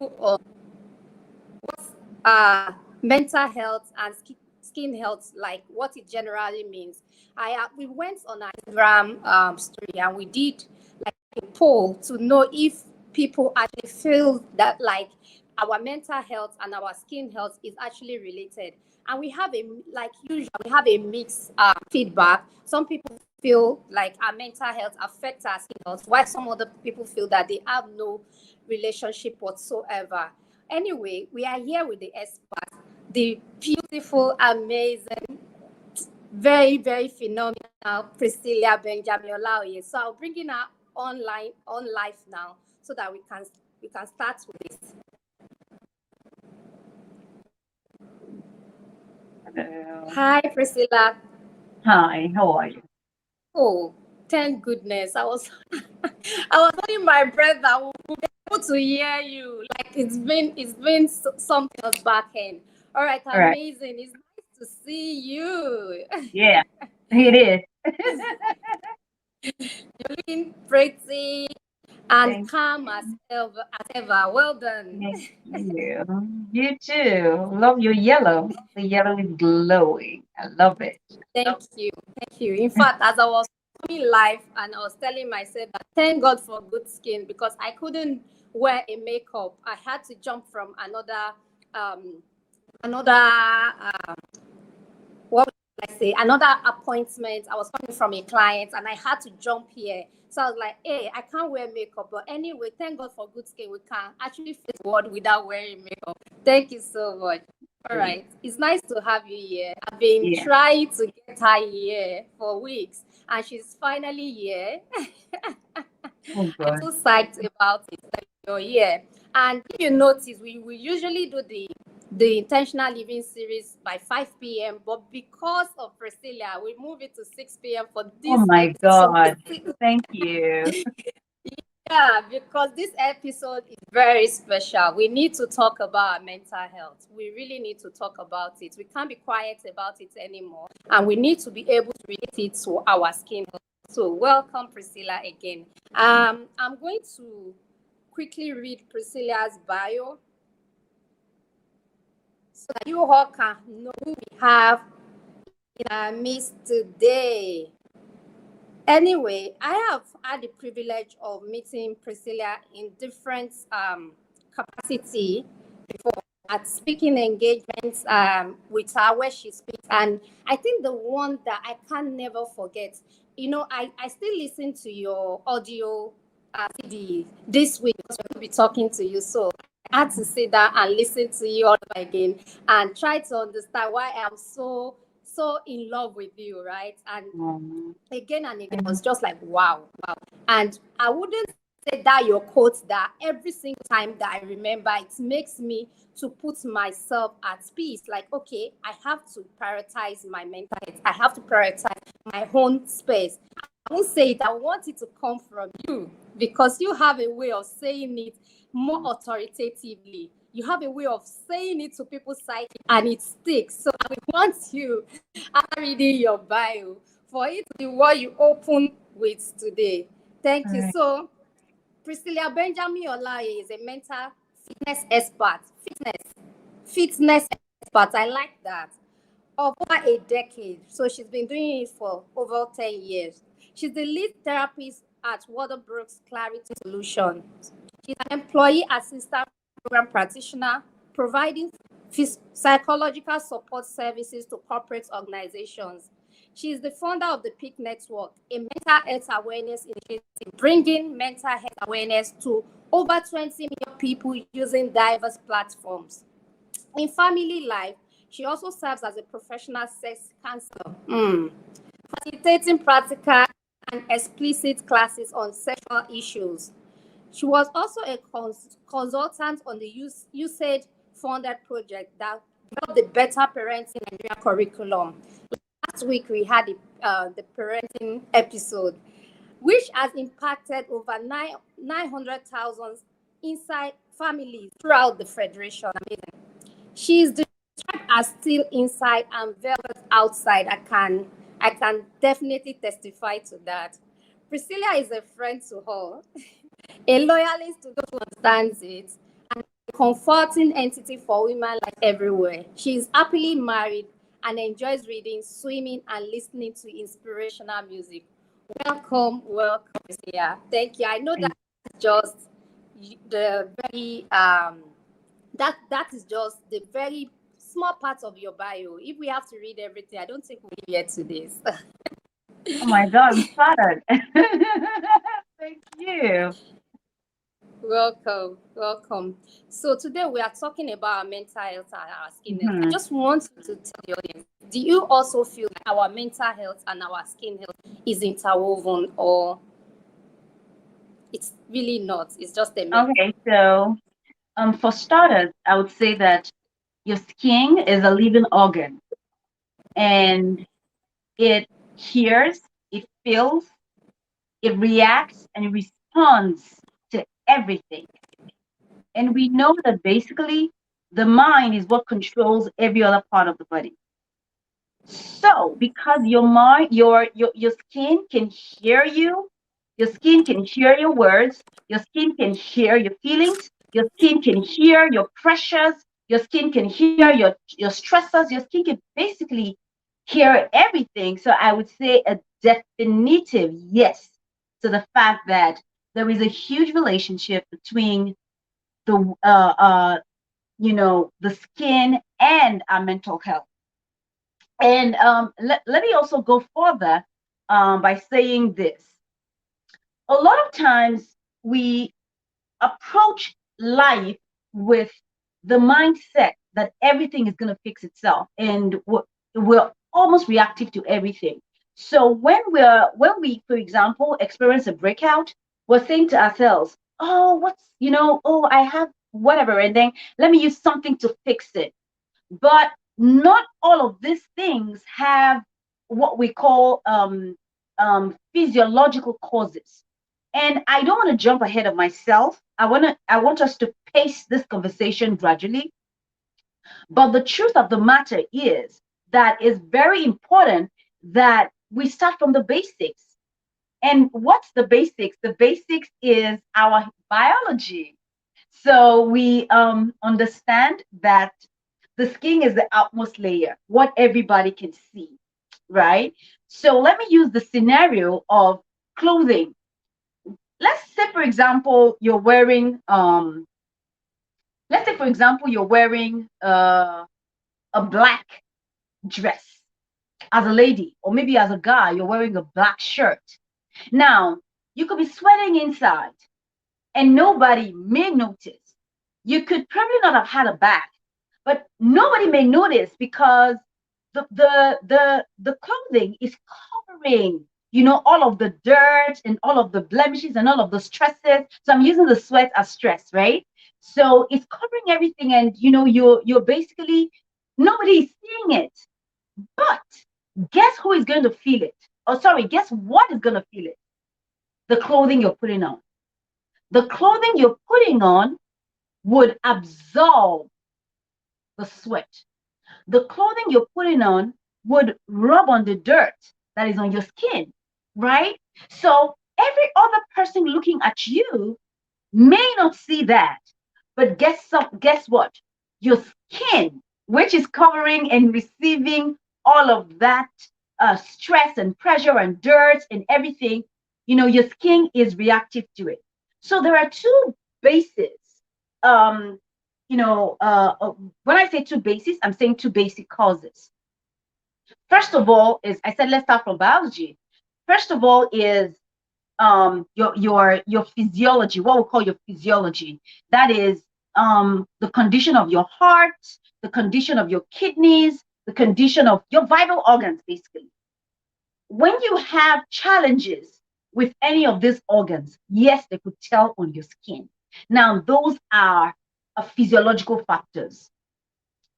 you on what's mental health and skin health, like what it generally means. We went on our Instagram story, and we did like a poll to know if people actually feel that like our mental health and our skin health is actually related. And we have like usually we have a mixed feedback. Some people feel like our mental health affects our skin health, while some other people feel that they have no relationship whatsoever. Anyway, we are here with the expert, the beautiful, amazing, very, very phenomenal Priscilla Benjamin Olaoye. So I'll bring in her on live now, so that we can start with this. Hello. Hi, Priscilla. Hi, how are you? Oh, thank goodness. I was I was holding my breath that we'll be able to hear you. Like it's been something else back end. All right, All right. amazing. It's nice to see you. Yeah, it is. You're looking pretty and Thank calm as ever. Well done. thank you. You too. Love your yellow. The yellow is glowing. I love it. Thank you. Thank you. In fact, as I was coming live and I was telling myself that thank God for good skin, because I couldn't wear a makeup. I had to jump from another what would I say, another appointment. I was coming from a client and I had to jump here. So I was like, hey, I can't wear makeup. But anyway, thank God for good skin. We can actually face the world without wearing makeup. Thank you so much. All Great. right. It's nice to have you here. I've been Yeah. trying to get her here for weeks, and she's finally here. Oh I'm God. so psyched about it that you're here. And if you notice, we usually do the intentional living series by 5 p.m. But because of Priscilla, we move it to 6 p.m. for Oh this my episode. God. Thank you. Yeah, because this episode is very special. We need to talk about mental health. We really need to talk about it. We can't be quiet about it anymore. And we need to be able to relate it to our skin health. So welcome, Priscilla, again. I'm going to quickly read Priscilla's bio so that you all can know who we have in our midst today. Anyway, I have had the privilege of meeting Priscilla in different capacity before, at speaking engagements with her where she speaks. And I think the one that I can never forget, I still listen to your audio CD this week because we're going to be talking to you. So I had to sit down and listen to you all over again and try to understand why I'm so in love with you, right? And again and again, I was just like, wow, wow. And I wouldn't say that your quote that every single time that I remember, it makes me to put myself at peace. Like, okay, I have to prioritize my mental health. I have to prioritize my own space. I won't say it. I want it to come from you because you have a way of saying it more authoritatively. You have a way of saying it to people's psyche and it sticks. So I want you, after reading your bio, for it to be what you open with today. Thank All you. right. So, Priscilla Benjamin Olaye is a mental fitness expert. Fitness expert. I like that. Of over a decade. So she's been doing it for over 10 years. She's the lead therapist at Waterbrooks Clarity Solutions. She's an employee assistant program practitioner, providing psychological support services to corporate organizations. She is the founder of the Peak Network, a mental health awareness initiative bringing mental health awareness to over 20 million people using diverse platforms. In family life, she also serves as a professional sex counselor, facilitating practical and explicit classes on sexual issues. She was also a consultant on the USAID funded project that developed the Better Parenting Nigeria curriculum. Last week, we had the parenting episode, which has impacted over 900,000 inside families throughout the Federation. Amazing. She is described as still inside and velvet outside. I can definitely testify to that. Priscilla is a friend to all, a loyalist to those who understands it, and a comforting entity for women like everywhere. She is happily married and enjoys reading, swimming, and listening to inspirational music. Welcome, welcome, Priscilla. Thank you. I know that is just the very that is just the very small part of your bio. If we have to read everything, I don't think we'll get to this. Oh my God, I'm flattered. Thank you. Welcome, welcome. So today we are talking about our mental health and our skin health. I Mhm. just want you to tell the audience, do you also feel like our mental health and our skin health is interwoven, or it's really not? It's just a myth. Okay, so for starters, I would say that your skin is a living organ, and it hears, it feels, it reacts, and it responds to everything. And we know that basically the mind is what controls every other part of the body. So, because your mind, your skin can hear you, your skin can hear your words, your skin can hear your feelings, your skin can hear your pressures, your skin can hear your stressors, your skin can basically hear everything. So, I would say a definitive yes to the fact that there is a huge relationship between the the skin and our mental health. And let me also go further by saying this. A lot of times we approach life with the mindset that everything is going to fix itself, and we're almost reactive to everything. So when we, for example, experience a breakout, we're saying to ourselves, "Oh, oh, I have whatever," and then let me use something to fix it. But not all of these things have what we call physiological causes. And I don't want to jump ahead of myself. I want us to pace this conversation gradually. But the truth of the matter is that it's very important that we start from the basics. And what's the basics? The basics is our biology. So we understand that the skin is the outmost layer, what everybody can see, right? So let me use the scenario of clothing. Let's say, for example, you're wearing a black dress as a lady, or maybe as a guy, you're wearing a black shirt. Now, you could be sweating inside and nobody may notice. You could probably not have had a bath, but nobody may notice because the clothing is covering, all of the dirt and all of the blemishes and all of the stresses. So I'm using the sweat as stress, right? So it's covering everything, and you're basically, nobody is seeing it. But guess who is going to feel it? Oh, sorry, guess what is going to feel it? The clothing you're putting on. The clothing you're putting on would absorb the sweat. The clothing you're putting on would rub on the dirt that is on your skin, right? So every other person looking at you may not see that. But guess what? Your skin, which is covering and receiving all of that stress and pressure and dirt and everything, your skin is reactive to it. So there are two bases. Um, when I say two bases, I'm saying two basic causes. First of all, is I said let's start from biology. First of all, is your physiology, what we call your physiology. That is the condition of your heart, the condition of your kidneys, the condition of your vital organs, basically. When you have challenges with any of these organs, yes, they could tell on your skin. Now, those are physiological factors.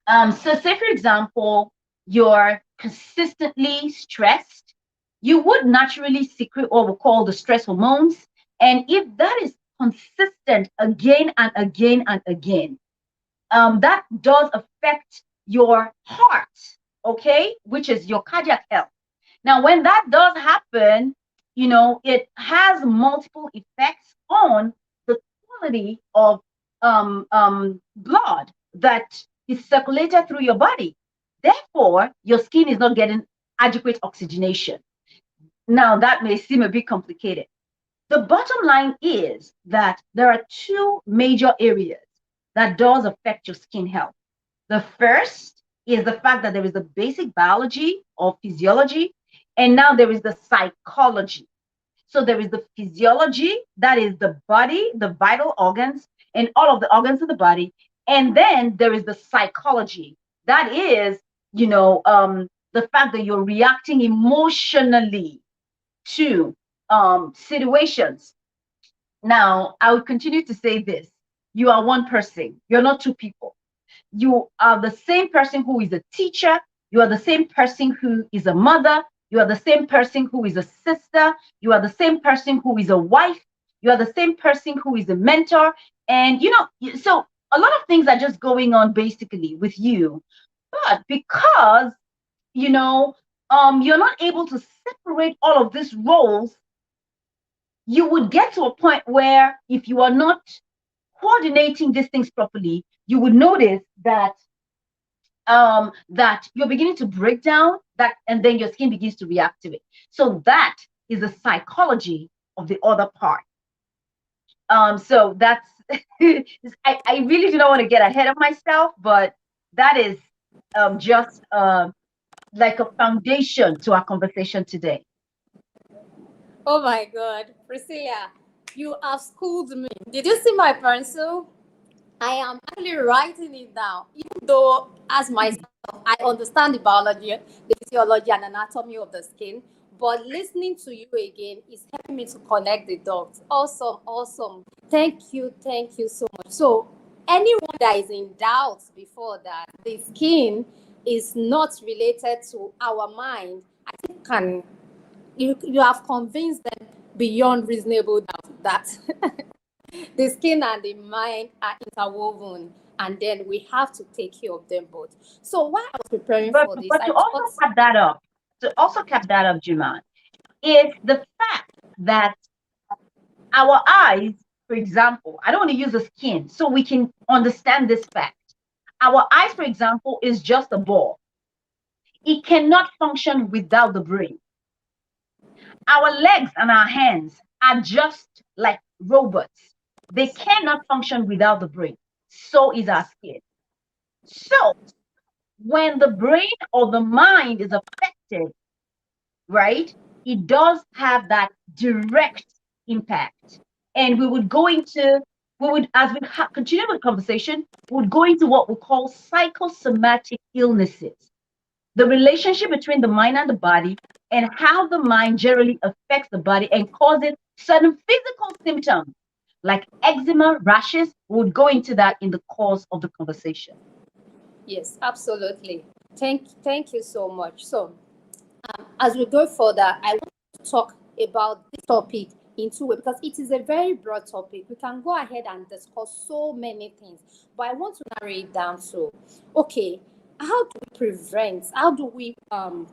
So say, for example, you're consistently stressed, you would naturally secrete what we call the stress hormones. And if that is consistent again and again and again, that does affect your heart, okay, which is your cardiac health. Now, when that does happen, it has multiple effects on the quality of blood that is circulated through your body. Therefore, your skin is not getting adequate oxygenation. Now, that may seem a bit complicated. The bottom line is that there are two major areas that does affect your skin health. The first is the fact that there is the basic biology or physiology, and now there is the psychology. So there is the physiology, that is the body, the vital organs, and all of the organs of the body. And then there is the psychology, that is, the fact that you're reacting emotionally to situations. Now, I will continue to say this. You are one person. You're not two people. You are the same person who is a teacher. You are the same person who is a mother. You are the same person who is a sister. You are the same person who is a wife. You are the same person who is a mentor. And, so a lot of things are just going on basically with you. But because, you're not able to separate all of these roles, you would get to a point where if you are not coordinating these things properly, you would notice that that you're beginning to break down, that, and then your skin begins to reactivate. So that is the psychology of the other part. So that's I really do not want to get ahead of myself, but that is just like a foundation to our conversation today. Oh my God, Priscilla, you have schooled me. Did you see my pencil? I am actually writing it down, even though as myself, I understand the biology, the physiology, and anatomy of the skin. But listening to you again is helping me to connect the dots. Awesome, awesome. Thank you so much. So, anyone that is in doubt before that the skin is not related to our mind, I think you have convinced them beyond reasonable doubt that the skin and the mind are interwoven, and then we have to take care of them both. So while I was preparing But for this, but I to also thought, cap that up, Juman, is the fact that our eyes, for example, I don't want to use the skin so we can understand this fact. Our eyes, for example, is just a ball. It cannot function without the brain. Our legs and our hands are just like robots. They cannot function without the brain. So is our skin. So when the brain or the mind is affected, right, it does have that direct impact. And as we continue the conversation, we would go into what we call psychosomatic illnesses, the relationship between the mind and the body, and how the mind generally affects the body and causes certain physical symptoms like eczema, rashes. We would go into that in the course of the conversation. yes, absolutely. Thank you so much. So, as we go further, I want to talk about this topic in two ways because it is a very broad topic. We can go ahead and discuss so many things, but I want to narrow it down to, okay, how do we how do we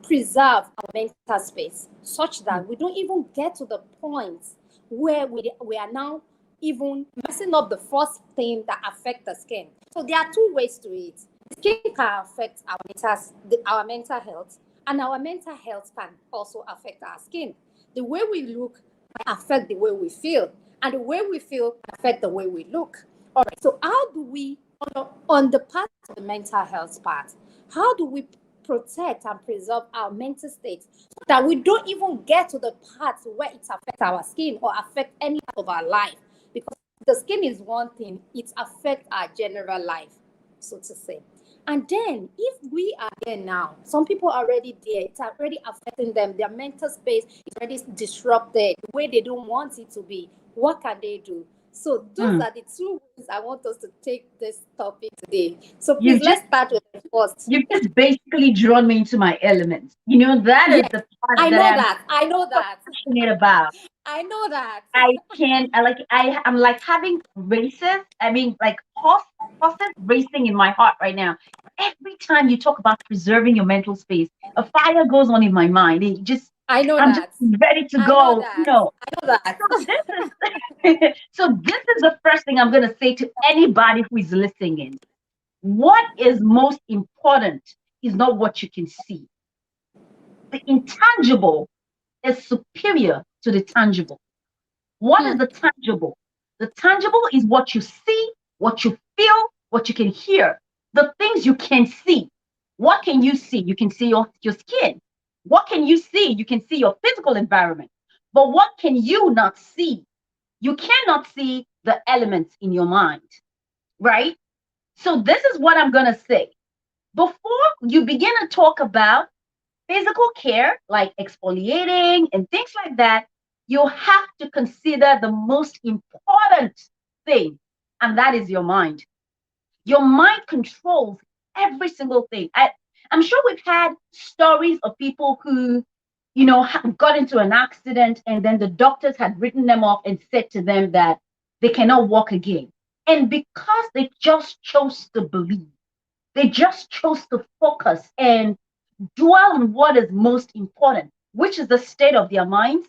preserve our mental space such that we don't even get to the point where we are now even messing up the first thing that affects the skin. So there are two ways to it. The skin can affect our mental health, and our mental health can also affect our skin. The way we look might affect the way we feel, and the way we feel can affect the way we look. All right. So how do we, on the part of the mental health part, how do we protect and preserve our mental state so that we don't even get to the part where it affects our skin or affect any part of our life? Because the skin is one thing, it affects our general life, so to say. And then, if we are there now, some people are already there, it's already affecting them, their mental space is already disrupted, the way they don't want it to be. What can they do? So, those are the two ways I want us to take this topic today. So, please, let's start with the first. You've just basically drawn me into my element. That is the part I know that. I know so that. passionate about. I know that. I'm like having races. I mean, like horses racing in my heart right now. Every time you talk about preserving your mental space, a fire goes on in my mind. It just I know I'm just that. ready to I know go. that. I know that. So this is the first thing I'm gonna say to anybody who is listening. What is most important is not what you can see. The intangible is superior to the tangible. What is Hmm. the tangible? The tangible is what you see, what you feel, what you can hear, the things you can see. What can you see? You can see your skin. What can you see? You can see your physical environment. But what can you not see? You cannot see the elements in your mind, right? So, this is what I'm going to say. Before you begin to talk about physical care, like exfoliating and things like that, you have to consider the most important thing, and that is your mind. Your mind controls every single thing. I'm sure we've had stories of people who, got into an accident and then the doctors had written them off and said to them that they cannot walk again. And because they just chose to believe, they just chose to focus and dwell on what is most important, which is the state of their minds.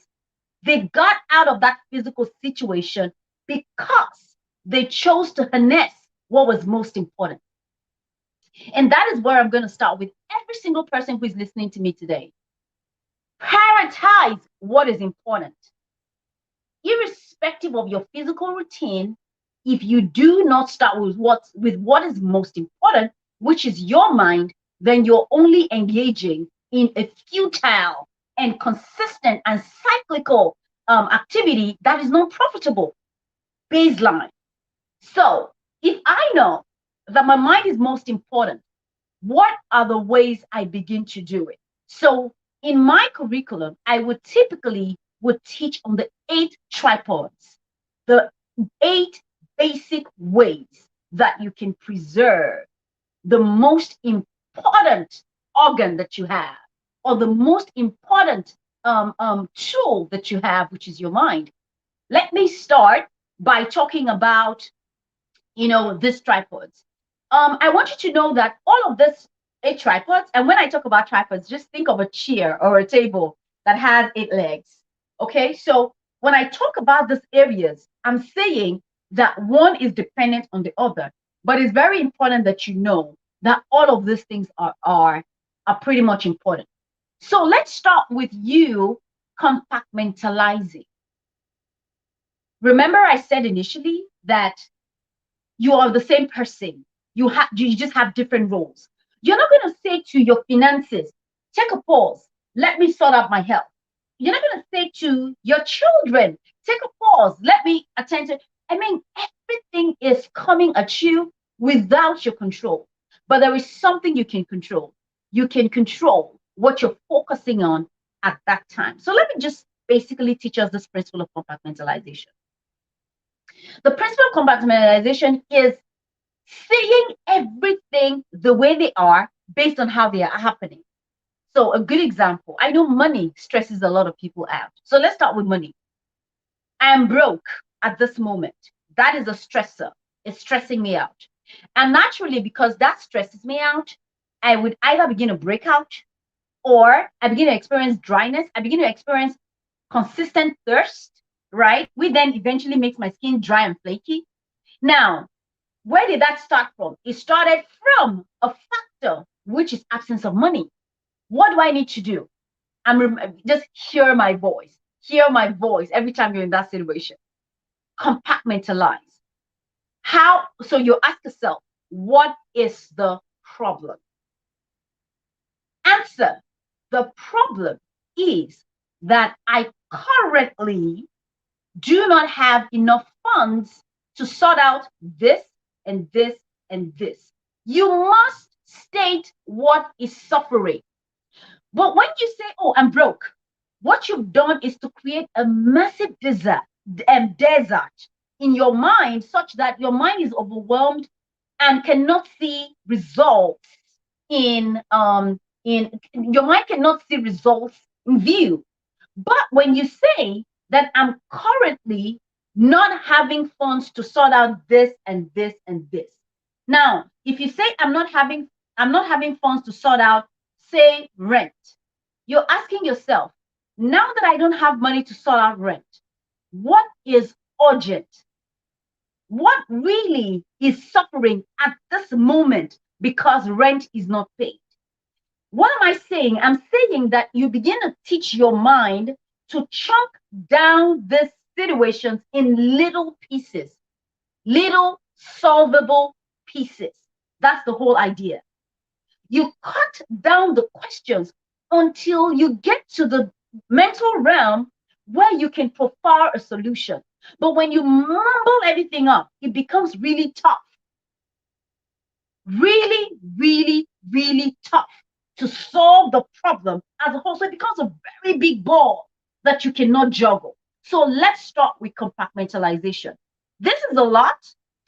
They got out of that physical situation because they chose to harness what was most important. And that is where I'm going to start with every single person who is listening to me today. Prioritize what is important. Irrespective of your physical routine, if you do not start with what is most important, which is your mind, then you're only engaging in a futile and consistent and cyclical activity that is not profitable. Baseline. So if I know that my mind is most important, what are the ways I begin to do it? So in my curriculum, I would teach on the 8 tripods, the 8 basic ways that you can preserve the most important organ that you have, or the most important tool that you have, which is your mind. Let me start by talking about, these tripods. I want you to know that all of this 8 tripods, and when I talk about tripods, just think of a chair or a table that has 8 legs. Okay, so when I talk about these areas, I'm saying that one is dependent on the other, but it's very important that you know that all of these things are pretty much important. So let's start with you compartmentalizing. Remember, I said initially that you are the same person. You just have different roles. You're not going to say to your finances, take a pause, let me sort out my health. You're not going to say to your children, take a pause, let me attend to. I mean, everything is coming at you without your control. But there is something you can control. You can control what you're focusing on at that time. So let me just basically teach us this principle of compartmentalization. The principle of compartmentalization is seeing everything the way they are based on how they are happening. So a good example, I know money stresses a lot of people out. So let's start with money. I am broke at this moment. That is a stressor. It's stressing me out. And naturally, because that stresses me out, I would either begin to break out, or I begin to experience dryness. I begin to experience consistent thirst, right? Which then eventually makes my skin dry and flaky. Now, where did that start from? It started from a factor, which is absence of money. What do I need to do? Just hear my voice. Hear my voice every time you're in that situation. Compartmentalize. How? So you ask yourself, what is the problem? Answer. The problem is that I currently do not have enough funds to sort out this and this and this. You must state what is suffering. But when you say, oh, I'm broke, what you've done is to create a massive desert in your mind, such that your mind is overwhelmed and cannot see results in your mind cannot see results in view. But when you say that I'm currently not having funds to sort out this and this and this. Now, if you say I'm not having funds to sort out, say, rent, you're asking yourself, now that I don't have money to sort out rent, what is urgent? What really is suffering at this moment because rent is not paid? What am I saying? I'm saying that you begin to teach your mind to chunk down these situations in little pieces, little solvable pieces. That's the whole idea. You cut down the questions until you get to the mental realm where you can profile a solution. But when you mumble everything up, it becomes really tough. Really, really, really tough to solve the problem as a whole. So it becomes a very big ball that you cannot juggle. So let's start with compartmentalization. This is a lot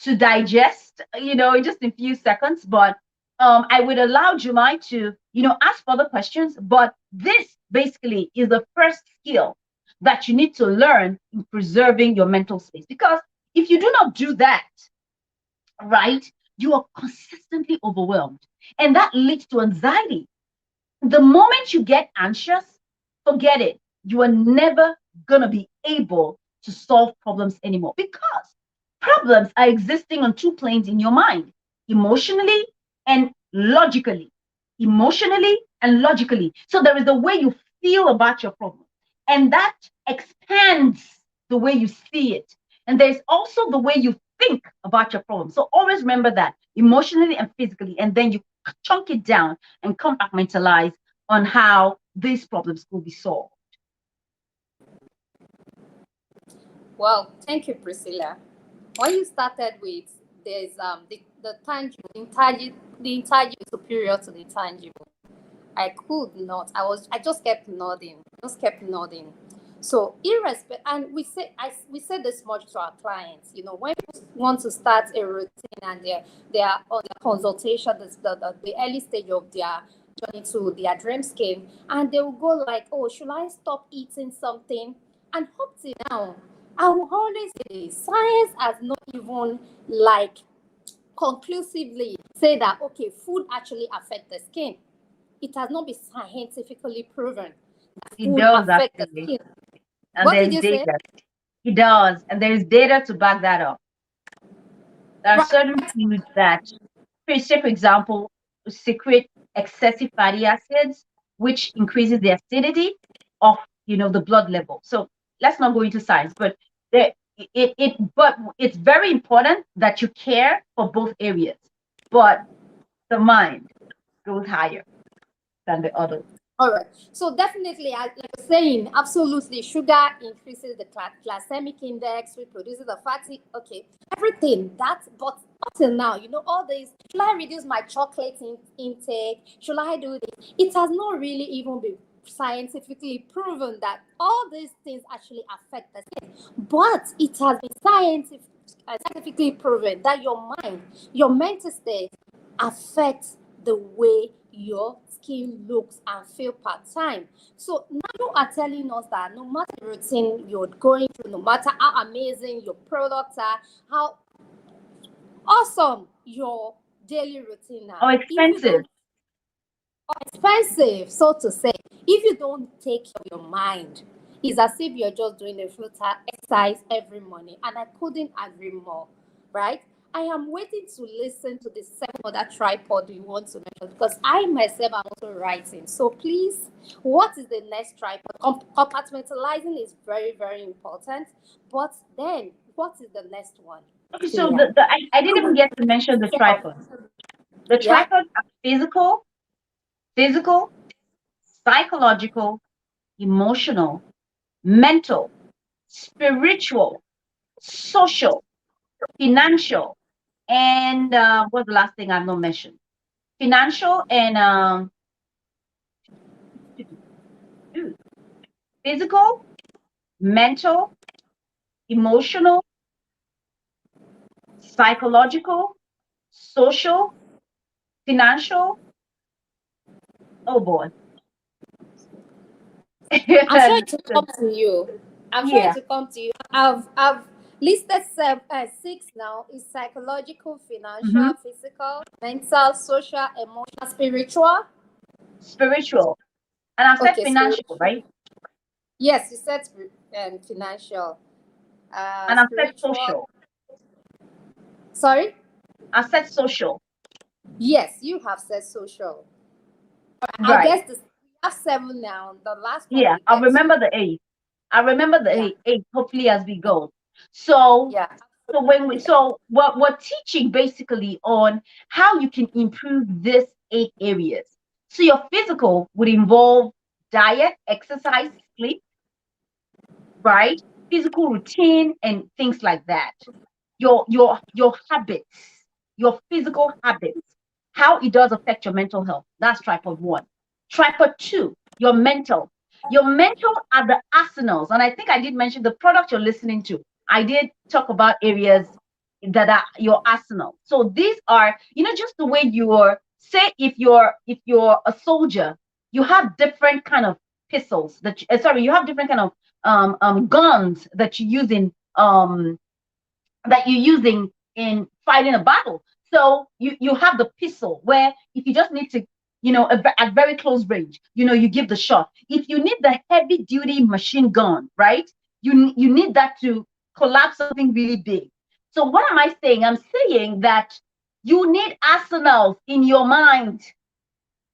to digest, in just a few seconds, but I would allow Jumai to, ask further questions. But this basically is the first skill that you need to learn in preserving your mental space. Because if you do not do that, right, you are consistently overwhelmed. And that leads to anxiety. The moment you get anxious, forget it. You are never going to be able to solve problems anymore because problems are existing on two planes in your mind, emotionally and logically. Emotionally and logically. So there is the way you feel about your problem, and that expands the way you see it. And there's also the way you think about your problem. So always remember that emotionally and physically, and then you chunk it down and compartmentalize on how these problems will be solved. Well, thank you, Priscilla. When you started with there's the tangible, the intangible superior to the tangible. I could not. I just kept nodding. So irrespective, and we say this much to our clients. When people want to start a routine and they are on the consultation, the early stage of their journey to their dream scheme, and they will go like, "Oh, should I stop eating something?" And up to now, I will always say science has not even conclusively say that okay, food actually affects the skin. It has not been scientifically proven that It food does affects the actually, skin. and What did there's you say? data. It does, and there's data to back that up. There are certain Right. foods that, say, for example, secrete excessive fatty acids, which increases the acidity of the blood level. So let's not go into science, but but it's very important that you care for both areas. But the mind goes higher than the other. All right. So definitely, like you're saying, absolutely, sugar increases the glycemic index, reproduces the fatty. Okay, everything that. But until now, all this. Should I reduce my chocolate intake? Should I do this? It has not really even been scientifically proven that all these things actually affect the skin. But it has been scientifically proven that your mental state affects the way your skin looks and feel part time. So now you are telling us that no matter the routine you're going through, no matter how amazing your products are, how awesome your daily routine Oh, are, if you expensive. don't expensive, so to say, if you don't take care of your mind, it's as if you're just doing a floater exercise every morning. And I couldn't agree more, right? I am waiting to listen to the seven other tripod you want to mention because I myself am also writing. So please, what is the next tripod? Compartmentalizing is very, very important. But then, what is the next one? Okay, so Yeah. I didn't even get to mention the tripods. The Yeah. tripods are physical, psychological, emotional, mental, spiritual, social, financial, and what's the last thing I've not mentioned? Financial and physical, mental, emotional, psychological, social, financial. Oh boy. I'm sure it will come to you. I'm sure Yeah. it will come to you. I've listed six now. Is psychological, Hmm. financial, physical, mental, social, emotional, spiritual. Spiritual. And I've said Okay, financial, spiritual. right? Yes, you said financial, And I said spiritual. social. Sorry. I said social. Yes, you have said social. I Right. guess this, we have seven now. The last one Yeah, we I'll get to. remember the eight. I remember the Yeah, eight, hopefully as we go. So yeah. we're teaching basically on how you can improve these 8 areas. So your physical would involve diet, exercise, sleep, right? Physical routine and things like that. Your habits, your physical habits, how it does affect your mental health. That's tripod one. Tripod two, your mental. Your mental are the arsenals. And I think I did mention the product you're listening to. I did talk about areas that are your arsenal. So these are, just the way you're, say if you're a soldier, you have different kind of pistols sorry, you have different kind of guns that you're using in fighting a battle. So you have the pistol where if you just need to, at very close range, you give the shot. If you need the heavy duty machine gun, right? You need that to collapse something really big. So what am I saying? I'm saying that you need arsenals in your mind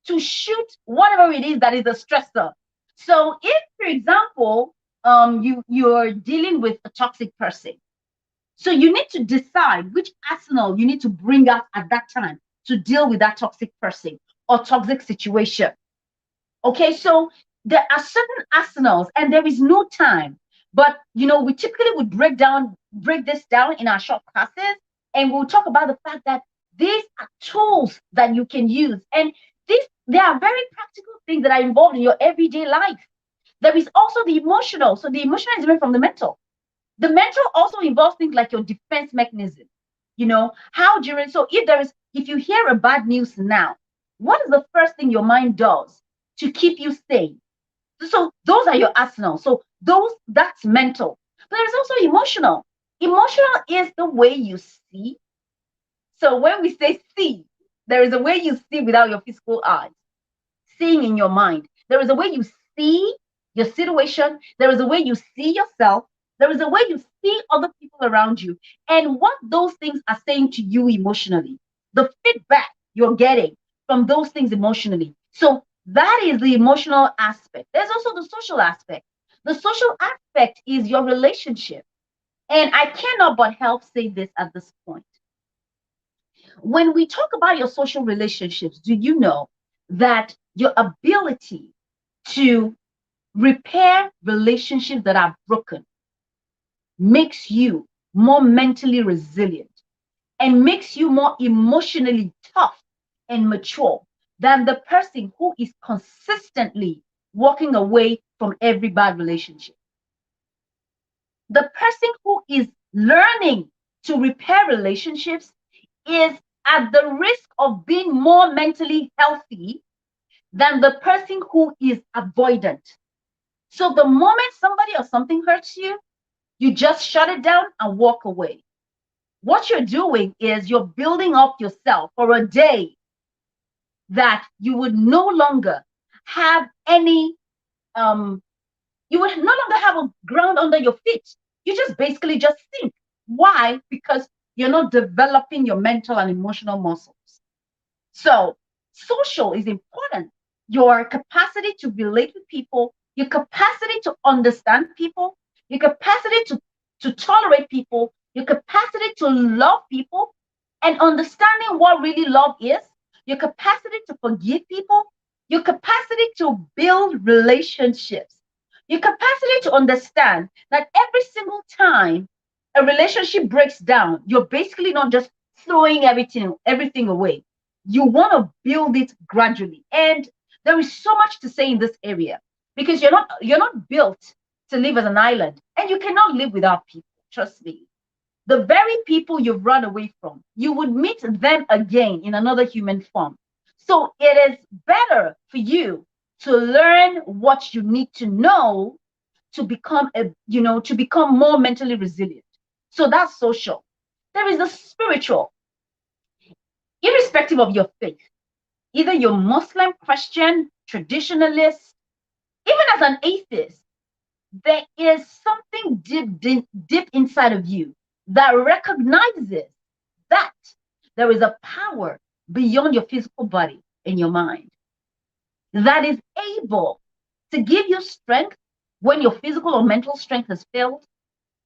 to shoot whatever it is that is a stressor. So if, for example, you're dealing with a toxic person, so you need to decide which arsenal you need to bring out at that time to deal with that toxic person or toxic situation. Okay, so there are certain arsenals and there is no time. But we typically would break this down in our short classes, and we'll talk about the fact that these are tools that you can use. And they are very practical things that are involved in your everyday life. There is also the emotional. So the emotional is different from the mental. The mental also involves things like your defense mechanism. How during, so if you hear a bad news now, what is the first thing your mind does to keep you sane? So those are your arsenals. So that's mental. But there's also emotional. Emotional is the way you see. So when we say see, there is a way you see without your physical eyes, seeing in your mind. There is a way you see your situation. There is a way you see yourself. There is a way you see other people around you and what those things are saying to you emotionally, the feedback you're getting from those things emotionally. So that is the emotional aspect. There's also the social aspect. The social aspect is your relationship. And I cannot but help say this at this point. When we talk about your social relationships, do you know that your ability to repair relationships that are broken makes you more mentally resilient and makes you more emotionally tough and mature than the person who is consistently walking away from every bad relationship? The person who is learning to repair relationships is at the risk of being more mentally healthy than the person who is avoidant. So the moment somebody or something hurts you, you just shut it down and walk away. What you're doing is you're building up yourself for a day that you would no longer have any you would no longer have a ground under your feet. You just basically just sink. Why? Because you're not developing your mental and emotional muscles. So social is important. Your capacity to relate with people, your capacity to understand people, your capacity to tolerate people, your capacity to love people, and understanding what really love is, your capacity to forgive people, your capacity to build relationships, your capacity to understand that every single time a relationship breaks down, you're basically not just throwing everything away. You want to build it gradually. And there is so much to say in this area because you're not built to live as an island, and you cannot live without people. Trust me. The very people you've run away from, you would meet them again in another human form. So it is better for you to learn what you need to know to become more mentally resilient. So that's social. There is the spiritual, irrespective of your faith, either you're Muslim, Christian, traditionalist, even as an atheist, there is something deep inside of you that recognizes that there is a power beyond your physical body and your mind that is able to give you strength when your physical or mental strength has failed.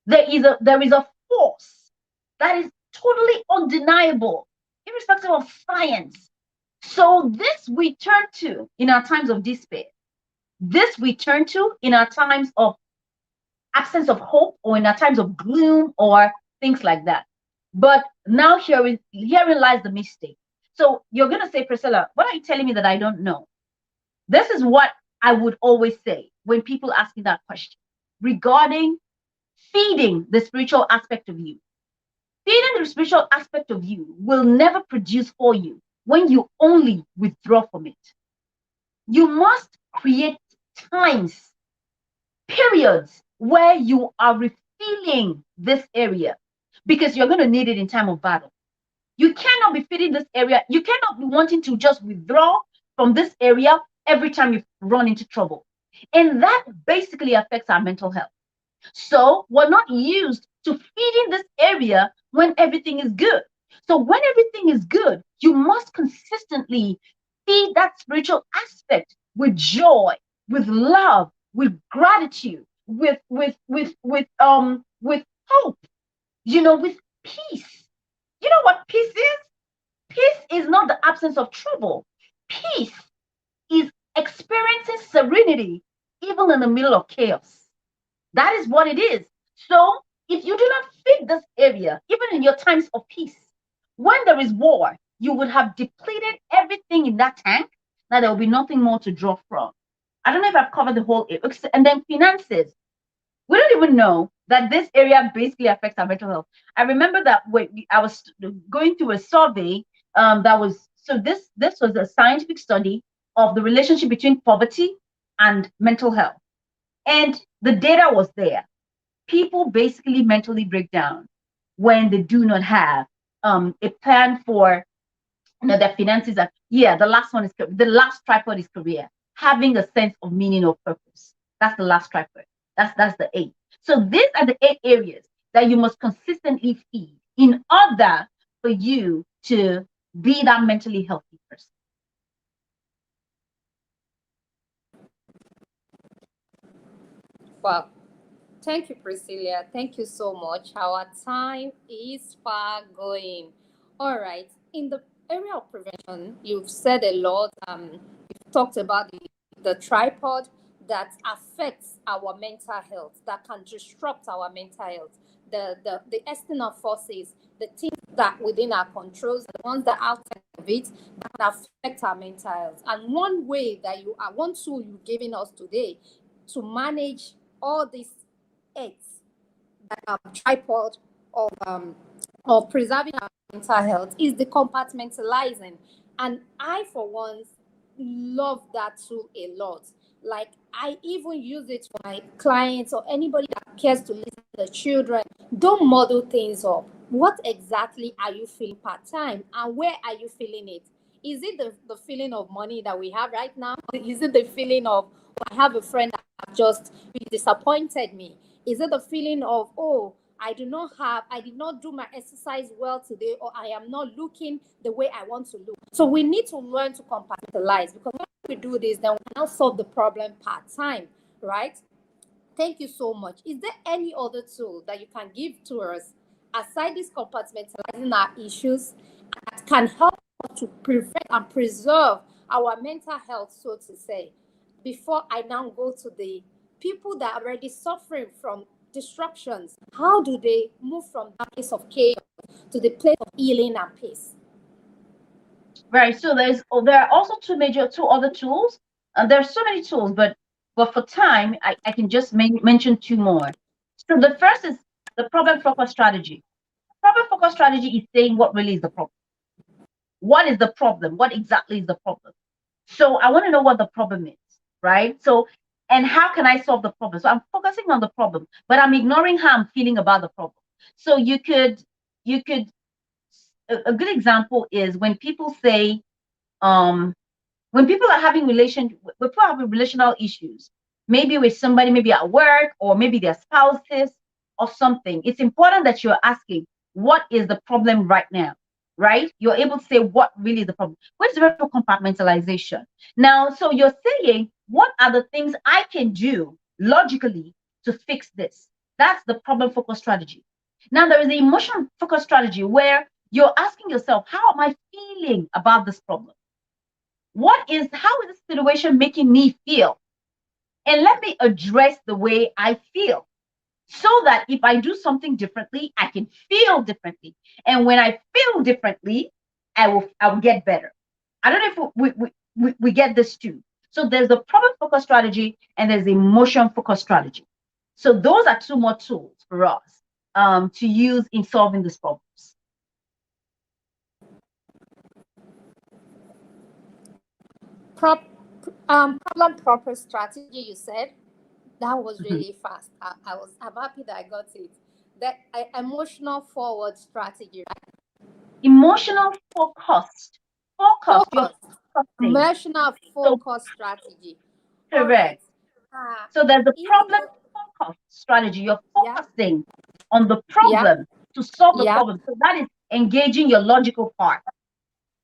There is a force that is totally undeniable, irrespective of science. So this we turn to in our times of despair. This we turn to in our times of absence of hope or in our times of gloom or things like that. But now herein lies the mistake. So you're going to say, Priscilla, what are you telling me that I don't know? This is what I would always say when people ask me that question regarding feeding the spiritual aspect of you. Feeding the spiritual aspect of you will never produce for you when you only withdraw from it. You must create times, periods where you are refilling this area because you're going to need it in time of battle. You cannot be feeding this area. You cannot be wanting to just withdraw from this area every time you run into trouble. And that basically affects our mental health. So we're not used to feeding this area when everything is good. So when everything is good, you must consistently feed that spiritual aspect with joy, with love, with gratitude, with hope, with peace. You know what peace is? Peace is not the absence of trouble. Peace is experiencing serenity even in the middle of chaos. That is what it is. So if you do not feed this area, even in your times of peace, when there is war, you would have depleted everything in that tank. Now there will be nothing more to draw from. I don't know if I've covered the whole area. And then finances. We don't even know that this area basically affects our mental health. I remember that when I was going through a survey that was, so this was a scientific study of the relationship between poverty and mental health. And the data was there. People basically mentally break down when they do not have a plan for their finances. Yeah, the last tripod is career. Having a sense of meaning or purpose. That's the last tripod. That's the 8. So these are the 8 areas that you must consistently feed in order for you to be that mentally healthy person. Wow. Thank you, Priscilla. Thank you so much. Our time is far going. All right. In the area of prevention, you've said a lot. You've talked about the tripod that affects our mental health, that can disrupt our mental health. The external forces, the things that within our controls, the ones that are outside of it, that can affect our mental health. And one way that one tool you're giving us today to manage all these eggs that tripod of preserving our mental health is the compartmentalizing. And I, for one, love that tool a lot. Like, I even use it for my clients or anybody that cares to listen to the children. Don't muddle things up. What exactly are you feeling part time, and where are you feeling it? Is it the feeling of money that we have right now? Is it the feeling of, oh, I have a friend that just disappointed me? Is it the feeling of, oh, I did not do my exercise well today, or I am not looking the way I want to look? So we need to learn to compartmentalize, because when we do this, then we can now solve the problem part time, right? Thank you so much. Is there any other tool that you can give to us aside this compartmentalizing our issues that can help us to prevent and preserve our mental health, so to say, before I now go to the people that are already suffering from disruptions? How do they move from that place of chaos to the place of healing and peace? Right. So there are also two other tools. There are so many tools, but for time, I can just mention 2 more. So the first is the problem focus strategy. Problem focus strategy is saying what really is the problem. What is the problem? What exactly is the problem? So I want to know what the problem is, right? So, and how can I solve the problem? So I'm focusing on the problem, but I'm ignoring how I'm feeling about the problem. So you could a good example is when people say, when people are having relational issues, maybe with somebody, maybe at work, or maybe their spouses or something, it's important that you're asking, what is the problem right now? Right? You're able to say what really is the problem. What's the virtual compartmentalization? Now, so you're saying, what are the things I can do logically to fix this? That's the problem focused strategy. Now, there is the emotion focused strategy where you're asking yourself, how am I feeling about this problem? How is this situation making me feel? And let me address the way I feel so that if I do something differently, I can feel differently. And when I feel differently, I will get better. I don't know if we get this too. So there's the problem focused strategy and there's the emotion focused strategy. So those are two more tools for us to use in solving these problems. Problem proper strategy, you said. That was Mhm. really fast. I'm happy that I got it. That emotional forward strategy, right? Emotional focused, you're Focus. focusing. Emotional So focus strategy. All right. correct. So there's the Even problem though, focus strategy. You're yeah, focusing on the yeah, problem to solve the yeah. problem. So that is engaging your logical part.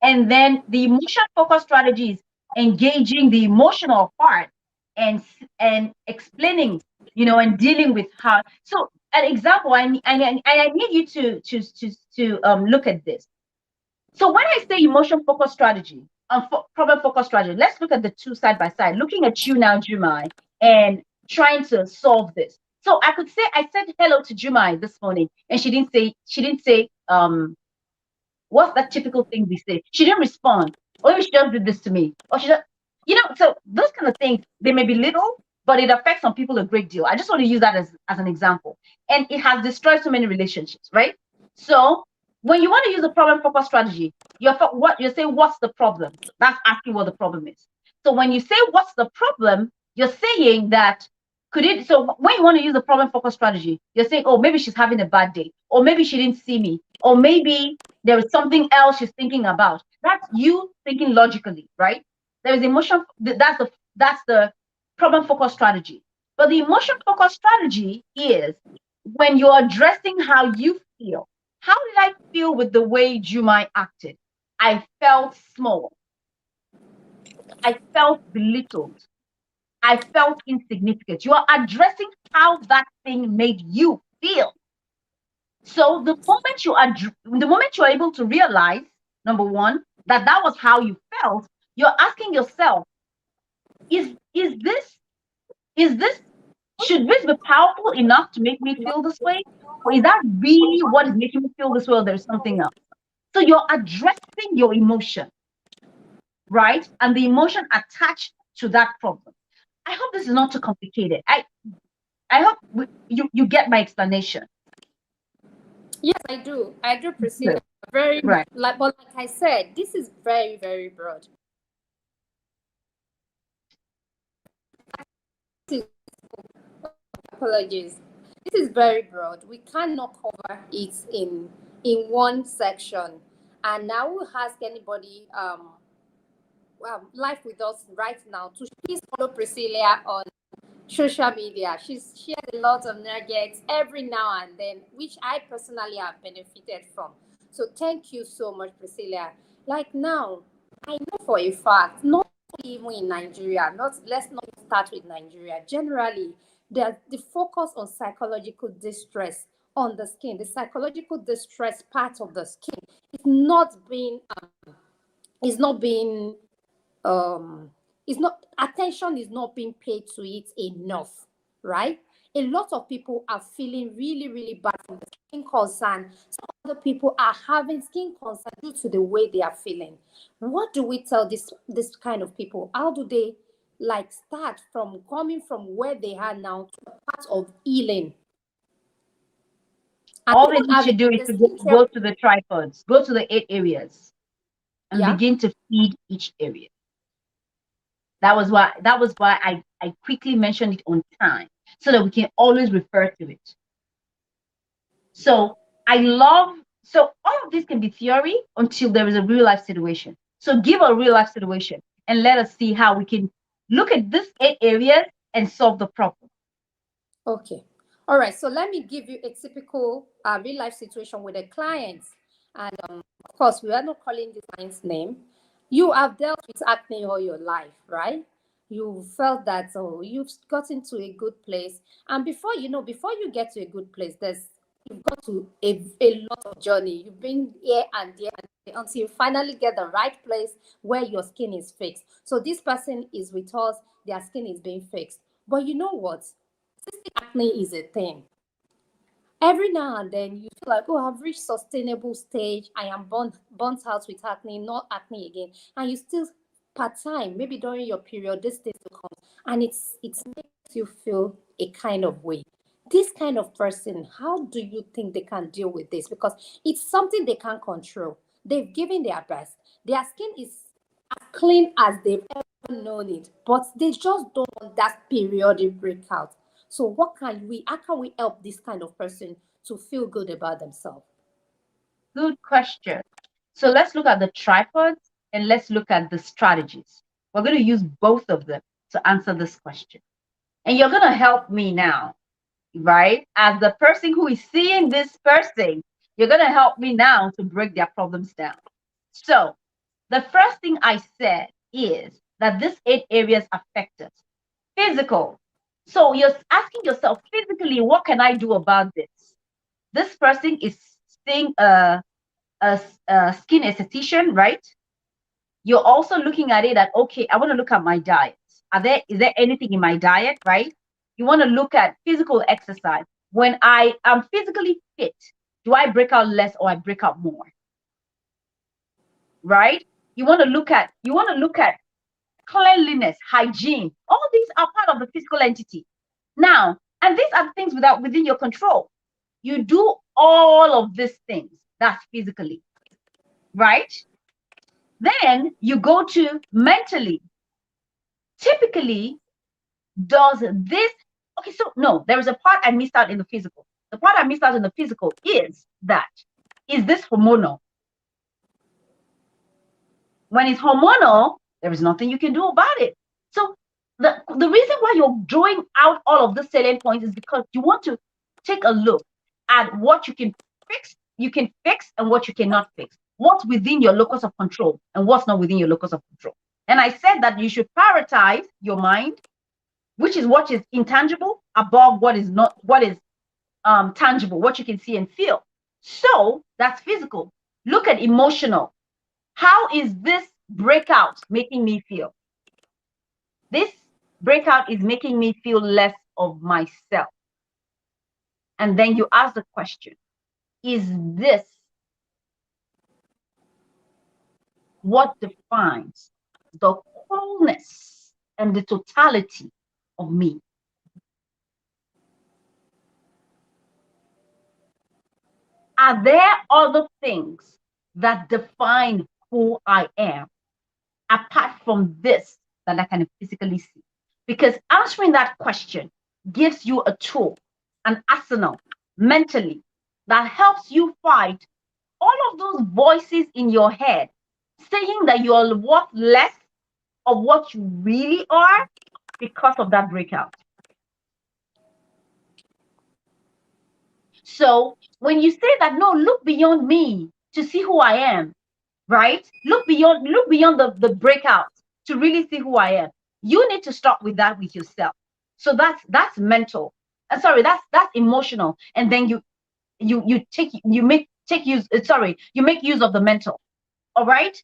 And then the emotion focus strategy is engaging the emotional part and explaining, and dealing with how. So an example, I need you to look at this. So when I say emotion focus strategy and problem focus strategy, let's look at the two side by side, looking at you now, Jumai, and trying to solve this. So I could say I said hello to Jumai this morning, and she didn't say what's that typical thing we say? She didn't respond. Or maybe she just did this to me. Or she just, so those kind of things, they may be little, but it affects some people a great deal. I just want to use that as an example. And it has destroyed so many relationships, right? So when you want to use a problem focus strategy, you say, what's the problem? That's asking what the problem is. So when you say what's the problem, you're saying that so when you want to use a problem focus strategy, you're saying, oh, maybe she's having a bad day, or maybe she didn't see me, or maybe there is something else she's thinking about. That's you thinking logically, right? There is emotion. That's the problem focused strategy. But the emotion focused strategy is when you're addressing how you feel. How did I feel with the way Jumai acted? I felt small. I felt belittled. I felt insignificant. You are addressing how that thing made you feel. So the moment you are able to realize, number one, that was how you felt, you're asking yourself, is this should this be powerful enough to make me feel this way? Or is that really what is making me feel this way, or there's something else? So you're addressing your emotion, right? And the emotion attached to that problem. I hope this is not too complicated. I hope you get my explanation. Yes, I do. I do, Priscilla. Good. Very Right. but like I said, this is very, very broad. This is- Apologies. This is very broad. We cannot cover it in one section. And I will ask anybody live with us right now to please follow Priscilla on social media. She shares a lot of nuggets every now and then, which I personally have benefited from. So thank you so much, Priscilla. Like now, I know for a fact, not even in Nigeria, not let's not start with Nigeria. Generally, the focus on psychological distress on the skin, the psychological distress part of the skin is not being um is not attention is not being paid to it enough, right? A lot of people are feeling really, really bad from the skin concern. Some other people are having skin concern due to the way they are feeling. What do we tell this kind of people? How do they like start from coming from where they are now to the part of healing and All they even need to having do is the to go, skincare? go to the tripods, go to the 8 areas, and Yeah. begin to feed each area. That was why I quickly mentioned it on time, so that we can always refer to it. So so all of this can be theory until there is a real life situation. So give a real life situation and let us see how we can look at these 8 areas and solve the problem. Okay. All right. So let me give you a typical real life situation with a client. And of course, we are not calling the client's name. You have dealt with acne all your life, right? You felt that, oh, you've gotten to a good place. And before before you get to a good place, you've got to a lot of journey. You've been here and there until you finally get the right place where your skin is fixed. So this person is with us, their skin is being fixed. But you know what? Cystic acne is a thing. Every now and then you feel like, oh, I've reached sustainable stage. I am burnt out with acne, not acne again. And you still part time, maybe during your period, this thing will come. And it makes you feel a kind of way. This kind of person, how do you think they can deal with this? Because it's something they can't control. They've given their best. Their skin is as clean as they've ever known it, but they just don't want that periodic breakout. So how can we help this kind of person to feel good about themselves? Good question. So let's look at the tripods and let's look at the strategies. We're going to use both of them to answer this question. And you're going to help me now, right? As the person who is seeing this person, you're going to help me now to break their problems down. So the first thing I said is that these 8 areas affect us. Physical. So you're asking yourself, physically, what can I do about this? This person is seeing a skin esthetician, right? You're also looking at it that, okay, I want to look at my diet. Is there anything in my diet, right? You want to look at physical exercise. When I am physically fit, do I break out less or I break out more? Right? You want to look at cleanliness, hygiene. All these are part of the physical entity. Now, and these are things within your control. You do all of these things. That's physically, right? Then you go to mentally. Typically, does this, okay, so no, there is a part I missed out in the physical. The part I missed out in the physical is this hormonal? When it's hormonal, there is nothing you can do about it. So the reason why you're drawing out all of the salient points is because you want to take a look at what you can fix and what you cannot fix. What's within your locus of control and what's not within your locus of control. And I said that you should prioritize your mind, which is what is intangible, above what is tangible, what you can see and feel. So that's physical. Look at emotional. How is this breakout making me feel? This breakout is making me feel less of myself. And then you ask the question, is this what defines the wholeness and the totality of me? Are there other things that define who I am apart from this that I can physically see? Because answering that question gives you a tool, an arsenal mentally that helps you fight all of those voices in your head saying that you're worth less of what you really are because of that breakout. So when you say that, no, look beyond me to see who I am, right? Look beyond the breakout to really see who I am. You need to start with that with yourself. So that's mental. That's emotional. And then you make use of the mental. All right.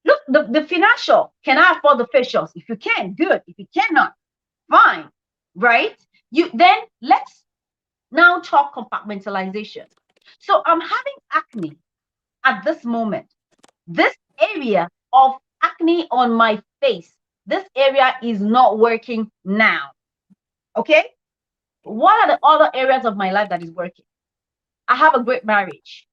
Look, the financial. Can I afford the facials? If you can, good. If you cannot, fine. Right? Let's now talk compartmentalization. So I'm having acne at this moment. This area of acne on my face, this area is not working now. Okay? What are the other areas of my life that is working? I have a great marriage.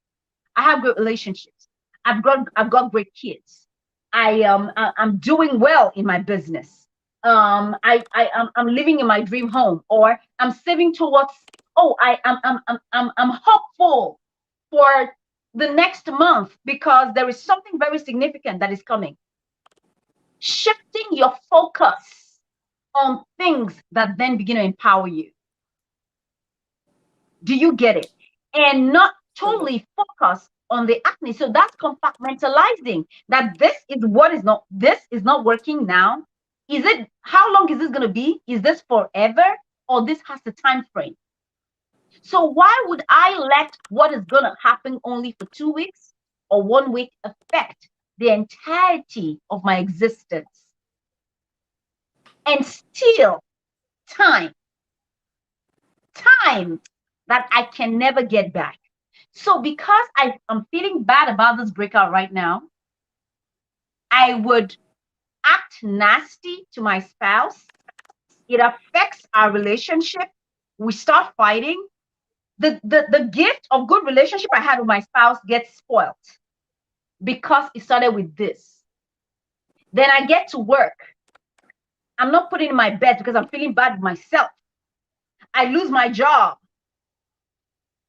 I have great relationships. I've got great kids. I'm doing well in my business. I'm living in my dream home, or I'm saving towards. Oh, I'm hopeful for the next month because there is something very significant that is coming. Shifting your focus on things that then begin to empower you. Do you get it? And not totally focus on the acne. So that's compartmentalizing that this is not working now. Is it, how long is this going to be? Is this forever, or this has a time frame? So why would I let what is going to happen only for 2 weeks or 1 week affect the entirety of my existence and steal time that I can never get back? So because I'm feeling bad about this breakout right now, I would act nasty to my spouse. It affects our relationship. We start fighting. The gift of good relationship I had with my spouse gets spoiled because it started with this. Then I get to work. I'm not putting in my bed because I'm feeling bad with myself. I lose my job.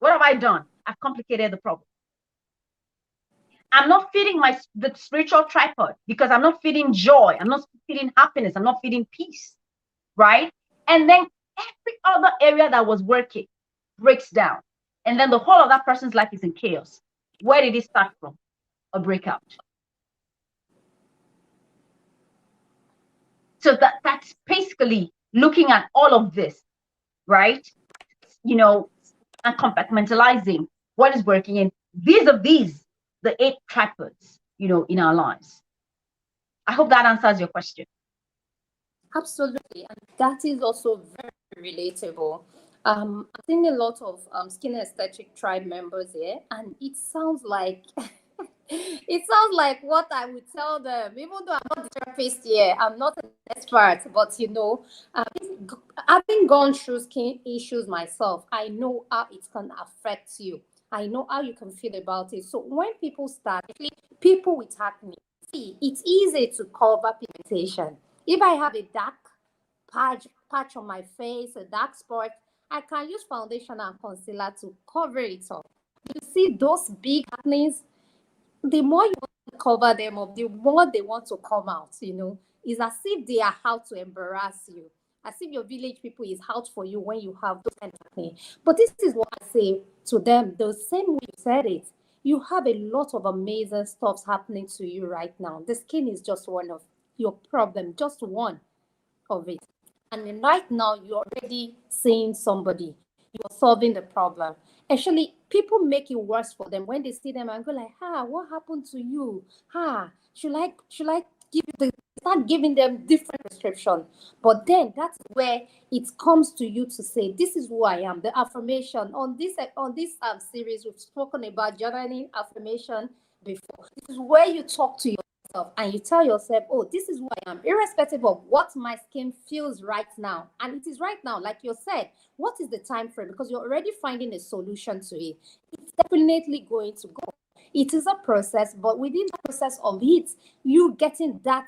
What have I done? I've complicated the problem. I'm not feeding the spiritual tripod because I'm not feeding joy. I'm not feeding happiness. I'm not feeding peace, right? And then every other area that was working breaks down. And then the whole of that person's life is in chaos. Where did it start from? A breakout. So that's basically looking at all of this, right? You know, and compartmentalizing what is working in these the 8 tripods, you know, in our lives. I hope that answers your question. Absolutely, and that is also very relatable. I've seen a lot of skin aesthetic tribe members here, and it sounds like it sounds like what I would tell them, even though I'm not the therapist here, I'm not an expert, but you know, having gone through skin issues myself, I know how it can affect you. I know how you can feel about it. So when people start, people with acne, see, it's easy to cover pigmentation. If I have a dark patch on my face, a dark spot, I can use foundation and concealer to cover it up. You see those big acnes, the more you want to cover them up, the more they want to come out, you know. It's as if they are out to embarrass you, as if your village people is out for you when you have those kind of acne. But this is what I say to them, the same way you said it. You have a lot of amazing stuff happening to you right now. The skin is just one of your problem, just one of it. And then right now, you're already seeing somebody, you're solving the problem. Actually, people make it worse for them when they see them and go like, what happened to you? Should I give you the start giving them different prescription? But then that's where it comes to you to say, this is who I am. The affirmation on this series, we've spoken about journaling affirmation before. This is where you talk to yourself and you tell yourself, oh, this is who I am, irrespective of what my skin feels right now. And it is right now, like you said, what is the time frame? Because you're already finding a solution to it. It's definitely going to go. It is a process, but within the process of it, you getting that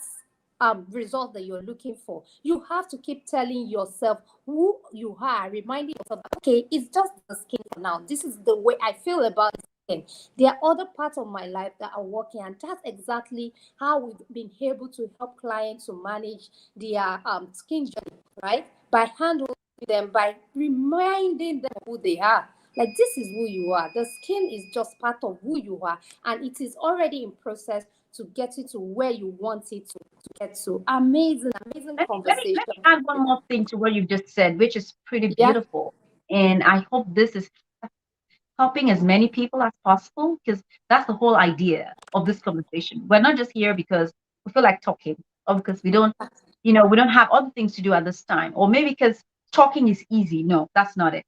result that you're looking for, you have to keep telling yourself who you are, reminding yourself, okay, it's just the skin for now. This is the way I feel about it. There are other parts of my life that are working, and that's exactly how we've been able to help clients to manage their skin journey, right? By handling them, by reminding them who they are. Like, this is who you are. The skin is just part of who you are, and it is already in process to get you to where you want it to get to. Amazing conversation. Let me add one more thing to what you just said, which is pretty Yeah. beautiful. And I hope this is helping as many people as possible, because that's the whole idea of this conversation. We're not just here because we feel like talking, or because we don't have other things to do at this time, or maybe because talking is easy. No, that's not it.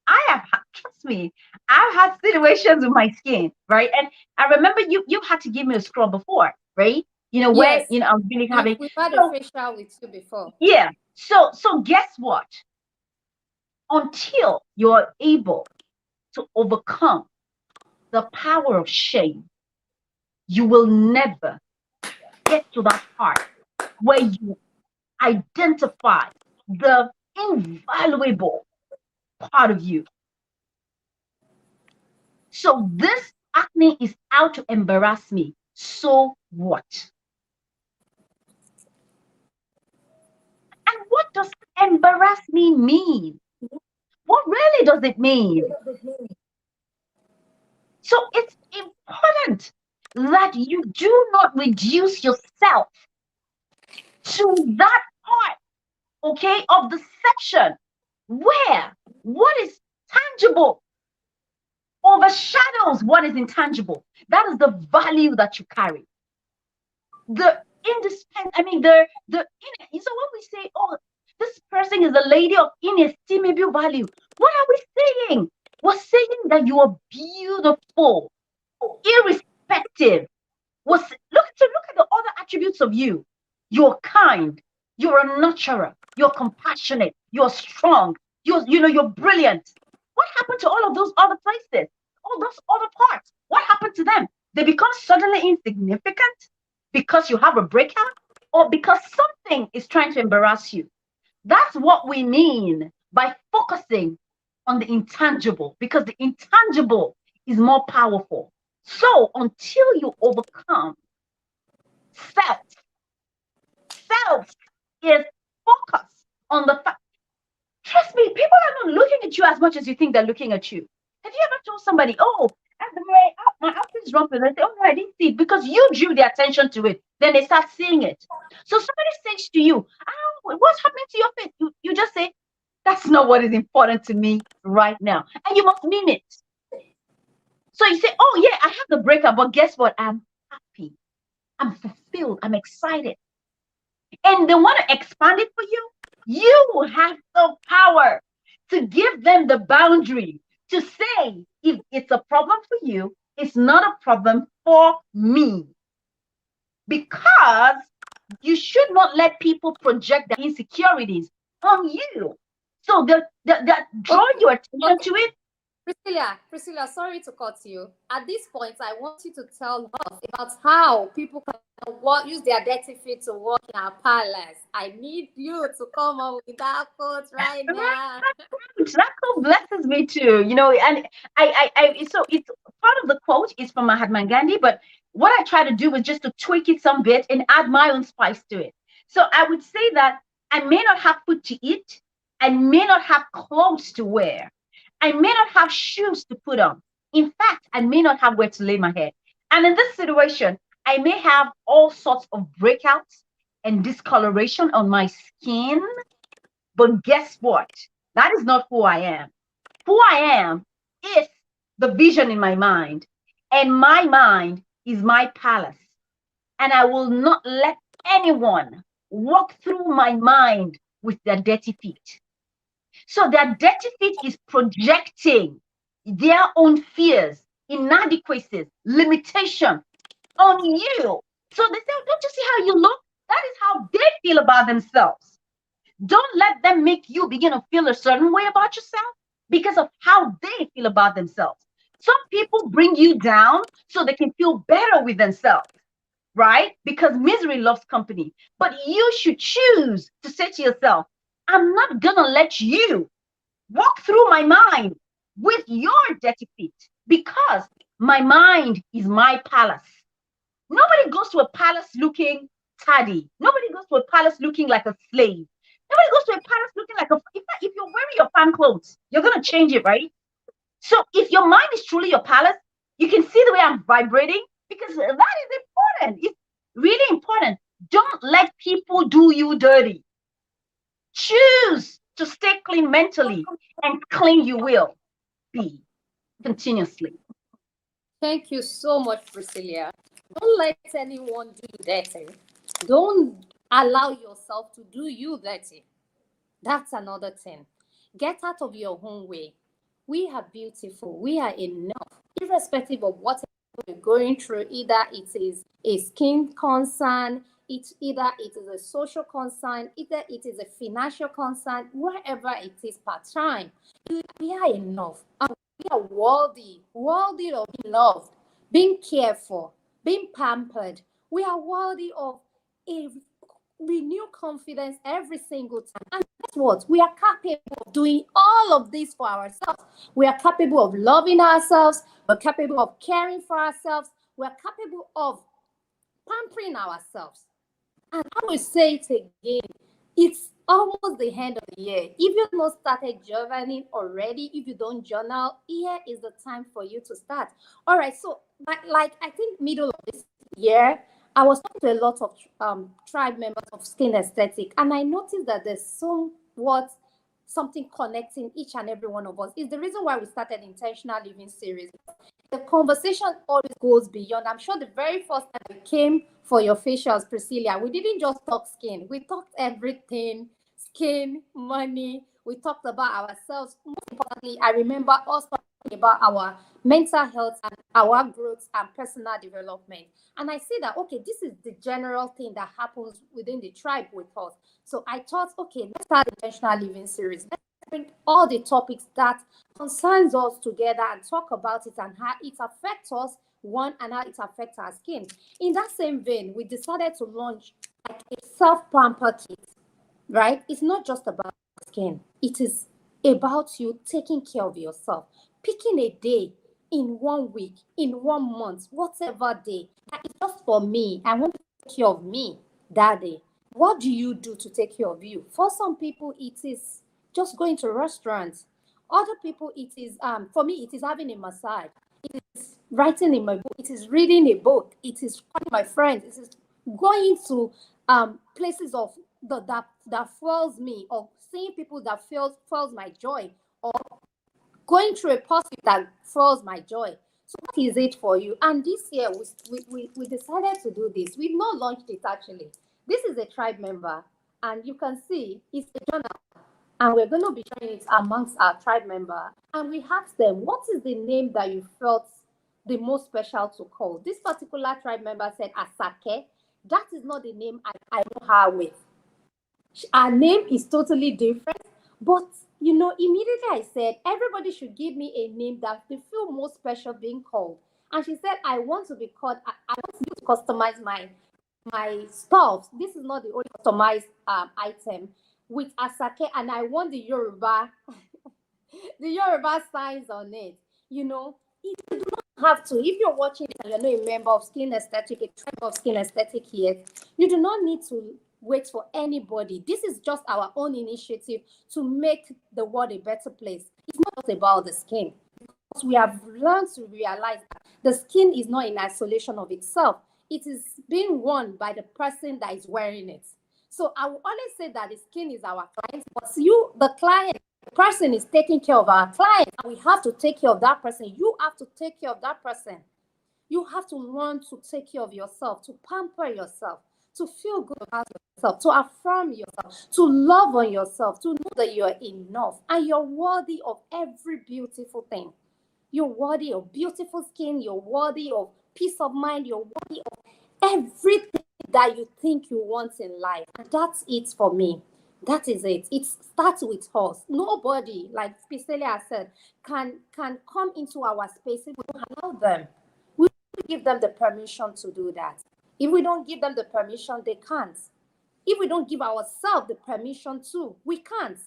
I have trust me, I've had situations with my skin, right? And I remember you had to give me a scrub before, right? Where Yes. I was really having. We've had a facial with you before. Yeah. So guess what? Until you're able to overcome the power of shame, you will never get to that part where you identify the invaluable part of you. So this acne is out to embarrass me. So what? And what does embarrass me mean? What really does it mean? So it's important that you do not reduce yourself to that part, okay, of the section where what is tangible overshadows what is intangible. That is the value that you carry. The indispensable, I mean, so when we say, oh, this person is a lady of inestimable value, what are we saying? We're saying that you are beautiful, irrespective. Look at the other attributes of you. You're kind, you're a nurturer, you're compassionate, you're strong, you're brilliant. What happened to all of those other places? All those other parts? What happened to them? They become suddenly insignificant because you have a breakout or because something is trying to embarrass you. That's what we mean by focusing on the intangible, because the intangible is more powerful. So until you overcome self is focused on the fact. Trust me, people are not looking at you as much as you think they're looking at you. Have you ever told somebody, oh, my outfit is wrong, and they say, oh, no, I didn't see it, because you drew their attention to it. Then they start seeing it. So somebody says to you, oh, what's happening to your face? You just say, that's not what is important to me right now. And you must mean it. So you say, oh, yeah, I have the breakup, but guess what? I'm happy. I'm fulfilled. I'm excited. And they want to expand it for you. You have the power to give them the boundary to say, if it's a problem for you, it's not a problem for me. Because you should not let people project their insecurities on you. So they're drawing your attention to it. Priscilla, sorry to cut you. At this point, I want you to tell us about how people can use their dirty feet to walk in our palace. I need you to come up with that quote right now. That quote blesses me too, and so it's part of the quote is from Mahatma Gandhi, but what I try to do is just to tweak it some bit and add my own spice to it. So I would say that I may not have food to eat, I may not have clothes to wear, I may not have shoes to put on. In fact, I may not have where to lay my head. And in this situation, I may have all sorts of breakouts and discoloration on my skin. But guess what? That is not who I am. Who I am is the vision in my mind. And my mind is my palace. And I will not let anyone walk through my mind with their dirty feet. So their dirty feet is projecting their own fears, inadequacies, limitation on you. So they say, don't you see how you look? That is how they feel about themselves. Don't let them make you begin to feel a certain way about yourself because of how they feel about themselves. Some people bring you down so they can feel better with themselves, right? Because misery loves company. But you should choose to say to yourself, I'm not going to let you walk through my mind with your dirty feet, because my mind is my palace. Nobody goes to a palace looking tidy. Nobody goes to a palace looking like a slave. Nobody goes to a palace looking like if you're wearing your farm clothes, you're going to change it, right? So if your mind is truly your palace, you can see the way I'm vibrating, because that is important. It's really important. Don't let people do you dirty. Choose to stay clean mentally, and clean you will be continuously. Thank you so much, Priscilla. Don't let anyone do you dirty. Don't allow yourself to do you dirty. That's another thing. Get out of your own way. We are beautiful. We are enough, irrespective of what we're going through. Either it is a skin concern, either it is a social concern, either it is a financial concern, wherever it is part time. We are enough. And we are worthy of being loved, being cared for, being pampered. We are worthy of a renewed confidence every single time. And guess what? We are capable of doing all of this for ourselves. We are capable of loving ourselves. We're capable of caring for ourselves. We're capable of pampering ourselves. And I will say it again, It's almost the end of the year. If you've not started journaling already, if you don't journal, here is the time for you to start. All right. So, like I think middle of this year, I was talking to a lot of tribe members of Skin Aesthetic, and I noticed that there's somewhat something connecting each and every one of us. Is the reason why we started Intentional Living series. The conversation always goes beyond. I'm sure the very first time we came for your facials, Priscilla, we didn't just talk skin. We talked everything, skin, money. We talked about ourselves. Most importantly, I remember us talking about our mental health and our growth and personal development. And I see that, okay, this is the general thing that happens within the tribe with us. So I thought, okay, let's start the Intentional Living series. Let's bring all the topics that concerns us together and talk about it and how it affects us, one, and how it affects our skin. In that same vein, we decided to launch like a self-pamper kit, right? It's not just about skin. It is about you taking care of yourself, picking a day in 1 week, in 1 month, whatever day. It's just for me. I want to take care of me that day. What do you do to take care of you? For some people, it is just going to restaurants. Other people, it is for me, it is having a massage. It is writing in my book. It is reading a book. It is calling my friends. It is going to places of that fuels me, or seeing people that fuels my joy, or going through a pursuit that fuels my joy. So what is it for you? And this year we decided to do this. We've not launched it actually. This is a tribe member, and you can see it's a journal, and we're going to be sharing it amongst our tribe member. And we asked them, what is the name that you felt the most special to call? This particular tribe member said Asake. That is not the name I know her with. Her name is totally different, but immediately I said everybody should give me a name that they feel most special being called. And she said, I want to be called, I want to customize my stuff. This is not the only customized item with Asake, and I want the Yoruba signs on it. You do not have to. If you're watching and you're not a member of Skin Aesthetic, a tribe of Skin Aesthetic yet, you do not need to wait for anybody. This is just our own initiative to make the world a better place. It's not just about the skin. Because we have learned to realize that the skin is not in isolation of itself. It is being worn by the person that is wearing it. So I will always say that the skin is our client, but you, the client, the person is taking care of our client, and we have to take care of that person. You have to take care of that person. You have to learn to take care of yourself, to pamper yourself, to feel good about yourself, to affirm yourself, to love on yourself, to know that you're enough and you're worthy of every beautiful thing. You're worthy of beautiful skin. You're worthy of peace of mind. You're worthy of everything that you think you want in life. And that's it for me. That is it. It starts with us. Nobody, like Priscilla said, can come into our space if we don't allow them. We give them the permission to do that. If we don't give them the permission, they can't. If we don't give ourselves the permission to, we can't.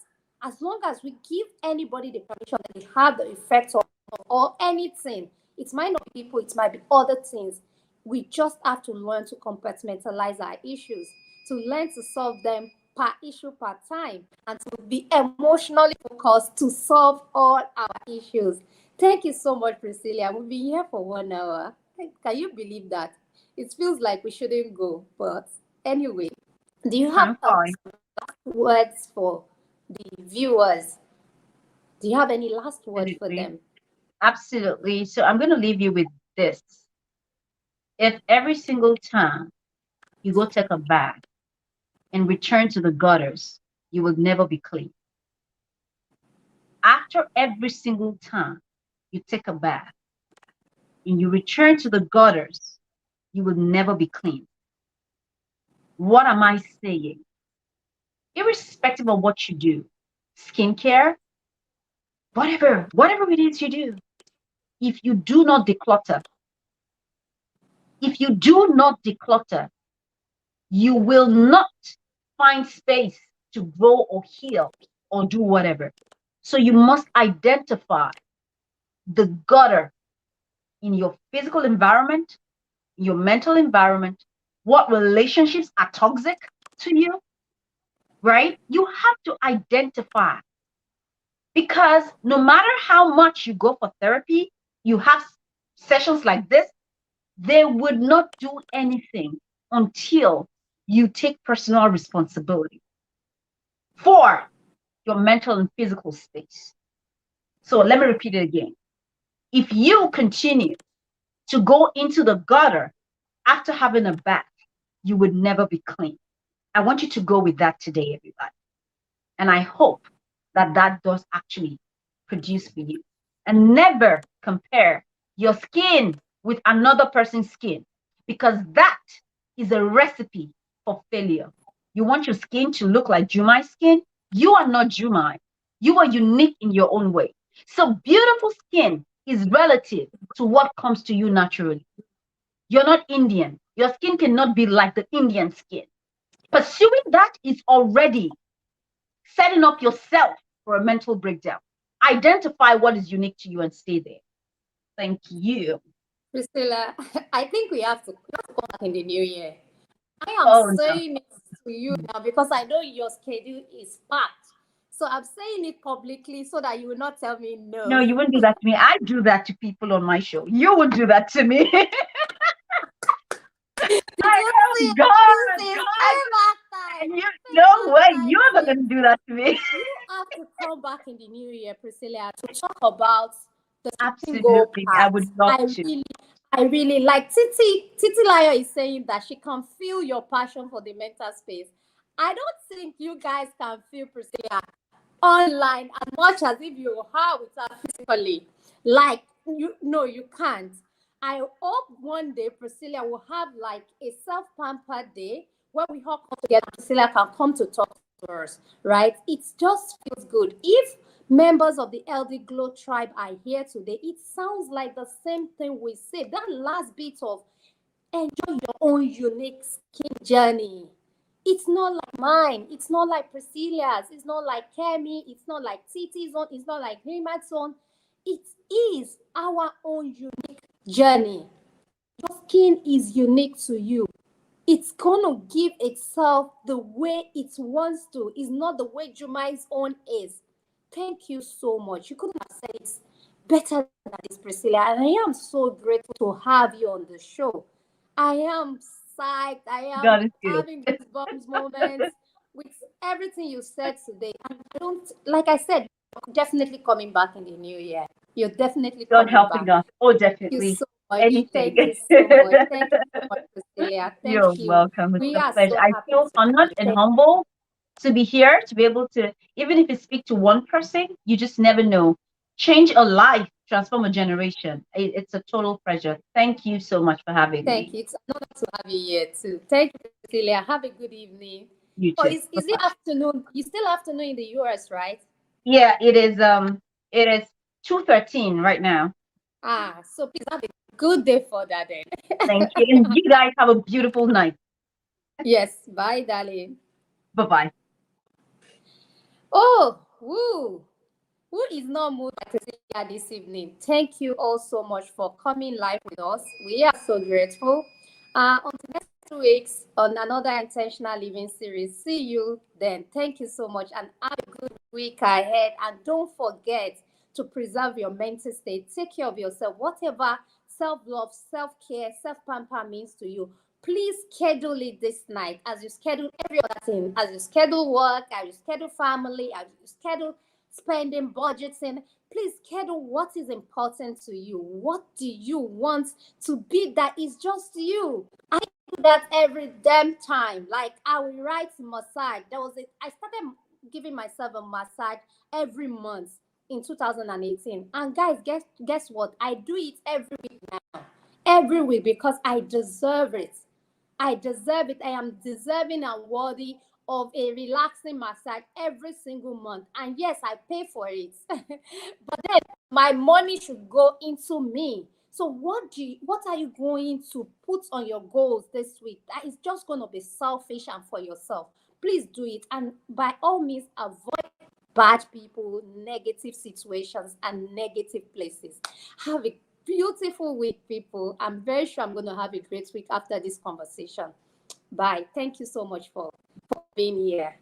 As long as we give anybody the permission, they have the effect of or anything. It might not be people, it might be other things. We just have to learn to compartmentalize our issues, to learn to solve them per issue per time, and to be emotionally focused to solve all our issues. Thank you so much, Priscilla. We've been here for 1 hour. Can you believe that? It feels like we shouldn't go, but anyway, do you have words for the viewers? Do you have any last words for them? Absolutely. So I'm going to leave you with this. If every single time you go take a bath and return to the gutters, you will never be clean. After every single time you take a bath and you return to the gutters, you will never be clean. What am I saying? Irrespective of what you do, skincare, whatever it is you do, if you do not declutter, you will not find space to grow or heal or do whatever. So you must identify the gutter in your physical environment, your mental environment, what relationships are toxic to you, right? You have to identify, because no matter how much you go for therapy, you have sessions like this, they would not do anything until you take personal responsibility for your mental and physical space. So let me repeat it again. If you continue to go into the gutter after having a bath, you would never be clean. I want you to go with that today, everybody. And I hope that that does actually produce for you. And never compare your skin with another person's skin, because that is a recipe for failure. You want your skin to look like Jumai's skin? You are not Jumai. You are unique in your own way. So beautiful skin is relative to what comes to you naturally. You're not Indian. Your skin cannot be like the Indian skin. Pursuing that is already setting up yourself for a mental breakdown. Identify what is unique to you and stay there. Thank you. Priscilla, I think we have to come back in the new year. I am Oh, no. saying it to you now because I know your schedule is packed. So I'm saying it publicly so that you will not tell me No, no. you wouldn't do that to me. I do that to people on my show. You would do that to me. Did I you see am God. this is God. payback time? And you, no way. Payback You're time, not going to do that to me. you have to come back in the new year, Priscilla, to talk about the single Absolutely. I part. would love to. I really like Titi Layo is saying that she can feel your passion for the mental space. I don't think you guys can feel Priscilla online as much as if you are with her physically. Like you no, you can't. I hope one day Priscilla will have like a self-pamper day where we all come together. Priscilla can come to talk to us, right? It just feels good. If members of the LD Glow tribe are here today, it sounds like the same thing we say. That last bit of enjoy your own unique skin journey. It's not like mine. It's not like Priscilla's. It's not like Kemi. It's not like Titi's own. It's not like Rimat's own. It is our own unique journey. Your skin is unique to you. It's gonna give itself the way it wants to. It's not the way Jumai's own is. Thank you so much. You couldn't have said it better than this, Priscilla. And I am so grateful to have you on the show. I am psyched. I am God is good. having goosebumps moments with everything you said today. And I don't, like I said, you're definitely coming back in the new year. You're definitely God coming back. helping us. Oh, Thank you definitely. so much. Anything. Thank you so much. Thank you so much, Priscilla. Thank You're you. welcome. It's We a are pleasure. so I happy feel to have honored you. and humble to be here, to be able to, even if it speak to one person, you just never know. Change a life, transform a generation. It's a total pleasure. Thank you so much for having Thank me. you. It's an honor to have you here too. Thank you, Priscilla. Have a good evening. You Oh, too. is Bye-bye. it afternoon? You still afternoon in the US, right? Yeah, it is 2:13 right now. Ah, so please have a good day for that then. Thank you. And you guys have a beautiful night. Yes, bye, darling. Bye-bye. Oh, woo. Who is not moved by Priscilla this evening? Thank you all so much for coming live with us. We are so grateful. Until next 2 weeks on another intentional living series. See you then. Thank you so much and have a good week ahead. And don't forget to preserve your mental state. Take care of yourself. Whatever self-love, self-care, self-pamper means to you, please schedule it this night as you schedule every other thing, as you schedule work, as you schedule family, as you schedule spending, budgeting. Please schedule what is important to you. What do you want to be that is just you? I do that every damn time. Like I will write massage. There was I started giving myself a massage every month in 2018. And guys, guess what? I do it every week now. Every week because I deserve it. I deserve it. I am deserving and worthy of a relaxing massage every single month. And yes, I pay for it. But then my money should go into me. So what are you going to put on your goals this week? That is just going to be selfish and for yourself. Please do it. And by all means, avoid bad people, negative situations, and negative places. Have a beautiful week, people. I'm very sure I'm going to have a great week after this conversation. Bye. Thank you so much for being here.